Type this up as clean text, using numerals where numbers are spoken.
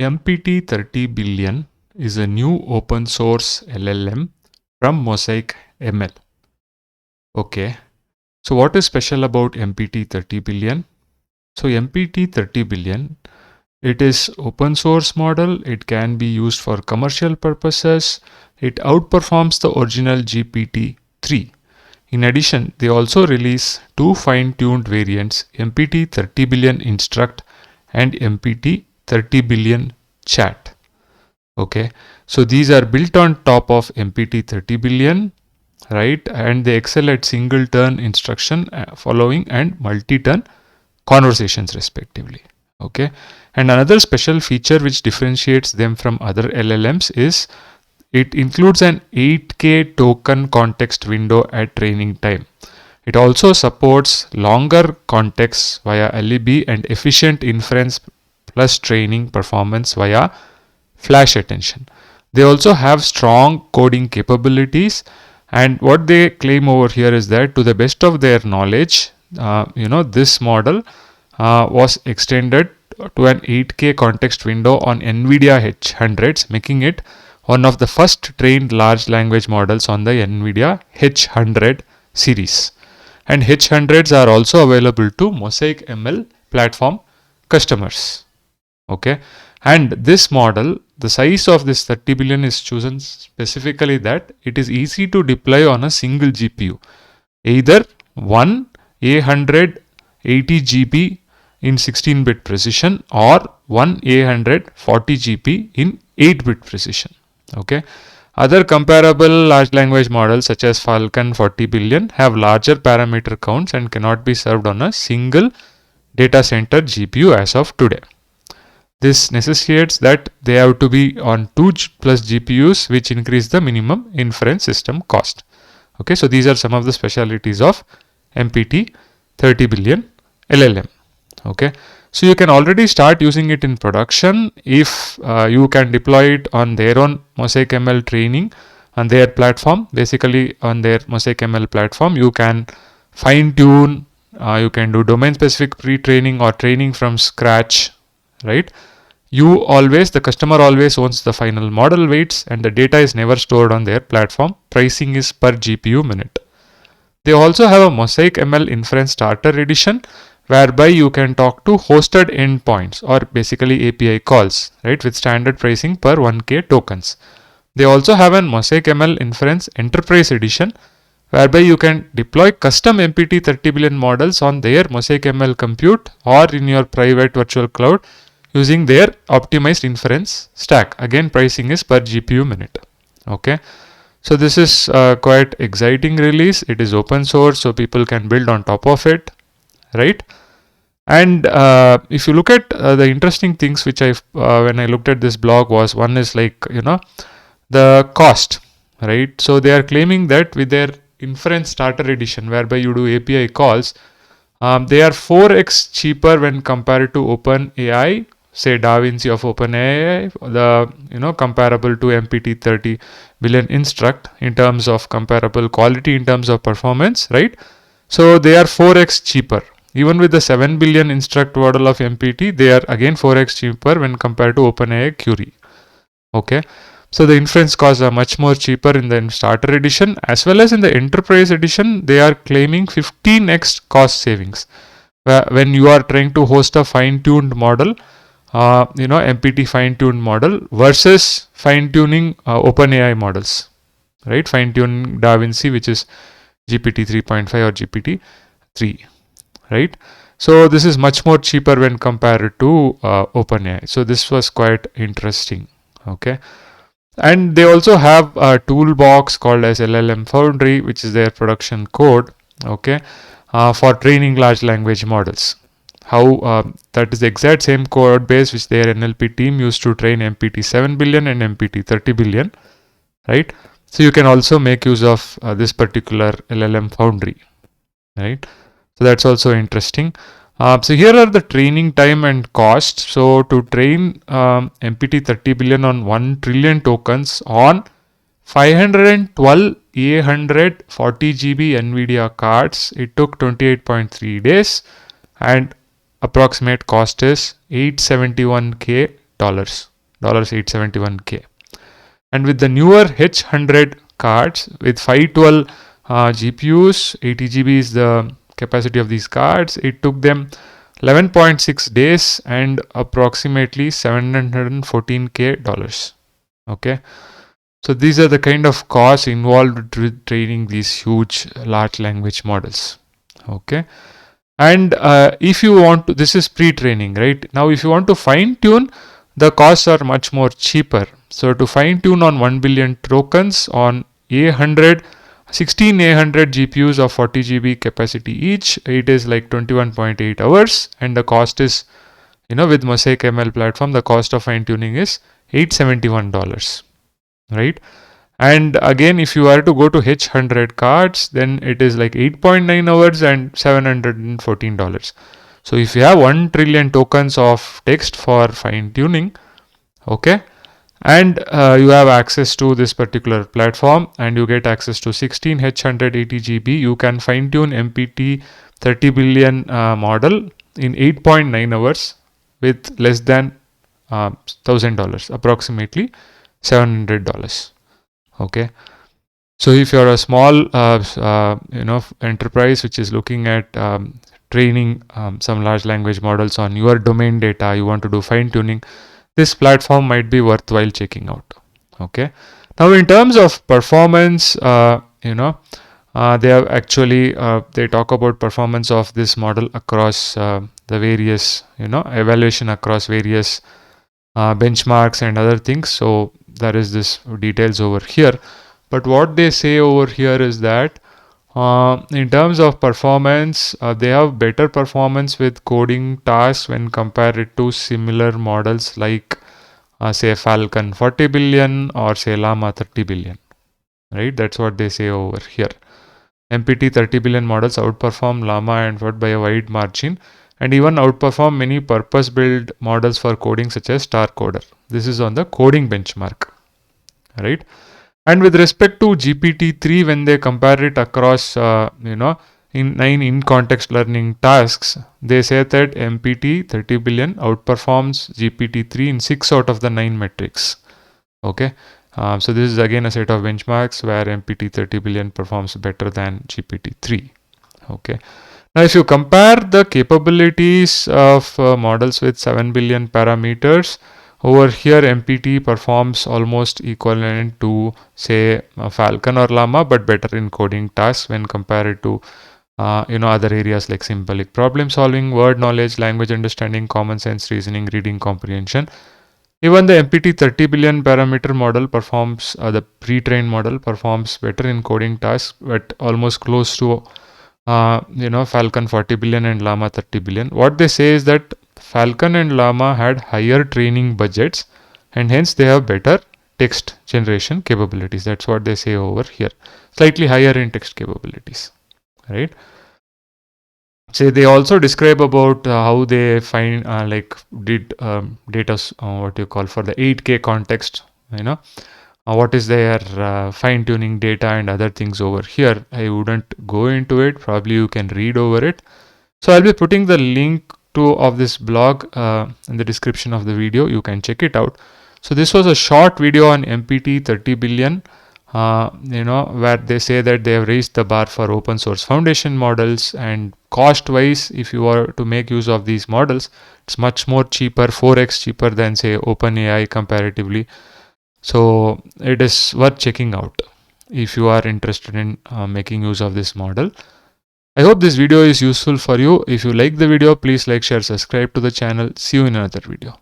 MPT 30 billion is a new open source LLM from MosaicML. Okay, so what is special about MPT 30 billion? So MPT 30 billion, it is open source model. It can be used for commercial purposes. It outperforms the original GPT-3. In addition, they also release two fine-tuned variants, MPT 30 billion instruct and MPT 30 billion chat. Okay, so these are built on top of MPT 30 billion, right? And they excel at single turn instruction following and multi-turn conversations respectively. Okay, and another special feature which differentiates them from other LLMs is it includes an 8K token context window at training time. It also supports longer contexts via LEB and efficient inference plus training performance via flash attention. They also have strong coding capabilities, and what they claim over here is that to the best of their knowledge, this model was extended to an 8K context window on NVIDIA H100s, making it one of the first trained large language models on the NVIDIA H100 series. And H100s are also available to MosaicML platform customers. Okay, and this model, the size of this 30 billion is chosen specifically that it is easy to deploy on a single GPU, either one A100 80 GB in 16-bit precision or one A100 40 GB in 8-bit precision. Okay, other comparable large language models such as Falcon 40 billion have larger parameter counts and cannot be served on a single data center GPU as of today. This necessitates that they have to be on 2 plus GPUs, which increase the minimum inference system cost. Okay, so these are some of the specialities of MPT 30 billion LLM. Okay, so you can already start using it in production if you can deploy it on their own MosaicML training on their platform. Basically, on their MosaicML platform, you can fine tune, you can do domain specific pre-training or training from scratch, right? The customer always owns the final model weights, and the data is never stored on their platform. Pricing is per GPU minute. They also have a MosaicML Inference Starter Edition, whereby you can talk to hosted endpoints or basically API calls, right, with standard pricing per 1K tokens. They also have an MosaicML Inference Enterprise Edition, whereby you can deploy custom MPT 30 billion models on their MosaicML compute or in your private virtual cloud using their optimized inference stack. Again, pricing is per GPU minute. Okay, so this is quite exciting release. It is open source, so people can build on top of it, right? And if you look at the interesting things which when I looked at this blog was, one is the cost, right? So they are claiming that with their inference starter edition, whereby you do API calls, they are 4x cheaper when compared to OpenAI, say DaVinci of OpenAI, the comparable to MPT 30 billion instruct in terms of comparable quality, in terms of performance, right? So they are 4x cheaper. Even with the 7 billion instruct model of MPT, they are again 4x cheaper when compared to OpenAI Curie. Okay, so the inference costs are much more cheaper in the starter edition, as well as in the enterprise edition. They are claiming 15x cost savings when you are trying to host a fine-tuned model, MPT fine-tuned model versus fine-tuning OpenAI models, right? Fine-tuning DaVinci, which is GPT 3.5 or GPT 3, right? So this is much more cheaper when compared to OpenAI. So this was quite interesting. Okay, and they also have a toolbox called as LLM Foundry, which is their production code. Okay, for training large language models. How that is the exact same code base which their NLP team used to train MPT 7 billion and MPT 30 billion, right? So you can also make use of this particular LLM Foundry, right? So that's also interesting. So here are the training time and cost. So to train MPT 30 billion on 1 trillion tokens on 512 A100 40 GB NVIDIA cards, it took 28.3 days, and approximate cost is 871K $871K. And with the newer H100 cards with 512 GPUs, 80 GB is the capacity of these cards. It took them 11.6 days and approximately $714K. Okay, so these are the kind of costs involved with training these huge large language models. Okay, and if you want to, this is pre-training, right? Now if you want to fine tune, the costs are much more cheaper. So to fine tune on 1 billion tokens on 16 A100 GPUs of 40 GB capacity each, it is like 21.8 hours, and the cost is, with MosaicML platform, the cost of fine tuning is $871, right? And again, if you are to go to H100 cards, then it is like 8.9 hours and $714. So if you have 1 trillion tokens of text for fine tuning, okay, and you have access to this particular platform and you get access to 16 H180 GB, you can fine tune MPT 30 billion model in 8.9 hours with less than $1,000, approximately $700. Okay, so if you're a small enterprise which is looking at training some large language models on your domain data, you want to do fine tuning, this platform might be worthwhile checking out. Okay, now in terms of performance, they have actually they talk about performance of this model across the various evaluation across various benchmarks and other things. So there is this details over here, but what they say over here is that in terms of performance, they have better performance with coding tasks when compared to similar models like say Falcon 40 billion or say Llama 30 billion, right? That's what they say over here. MPT 30 billion models outperform Llama and FOD by a wide margin, and even outperform many purpose-built models for coding such as StarCoder. This is on the coding benchmark, right? And with respect to GPT-3, when they compare it across, in 9 in-context learning tasks, they say that MPT 30 billion outperforms GPT-3 in 6 out of the 9 metrics. Okay, so this is again a set of benchmarks where MPT 30 billion performs better than GPT-3. Okay, now if you compare the capabilities of models with 7 billion parameters, over here MPT performs almost equivalent to say Falcon or Llama, but better in coding tasks when compared to other areas like symbolic problem solving, word knowledge, language understanding, common sense reasoning, reading comprehension. Even the MPT 30 billion parameter model performs, the pre-trained model performs better in coding tasks, but almost close to Falcon 40 billion and Llama 30 billion. What they say is that Falcon and Llama had higher training budgets and hence they have better text generation capabilities. That's what they say over here. Slightly higher in text capabilities, right? So they also describe about how they find did data what you call for the 8K context, what is their fine tuning data and other things over here. I wouldn't go into it, probably you can read over it. So I'll be putting the link of this blog in the description of the video. You can check it out. So this was a short video on MPT 30 billion, where they say that they have raised the bar for open source foundation models, and cost wise, if you are to make use of these models, it's much more cheaper, 4x cheaper than say OpenAI comparatively. So it is worth checking out if you are interested in making use of this model. I hope this video is useful for you. If you like the video, please like, share, subscribe to the channel. See you in another video.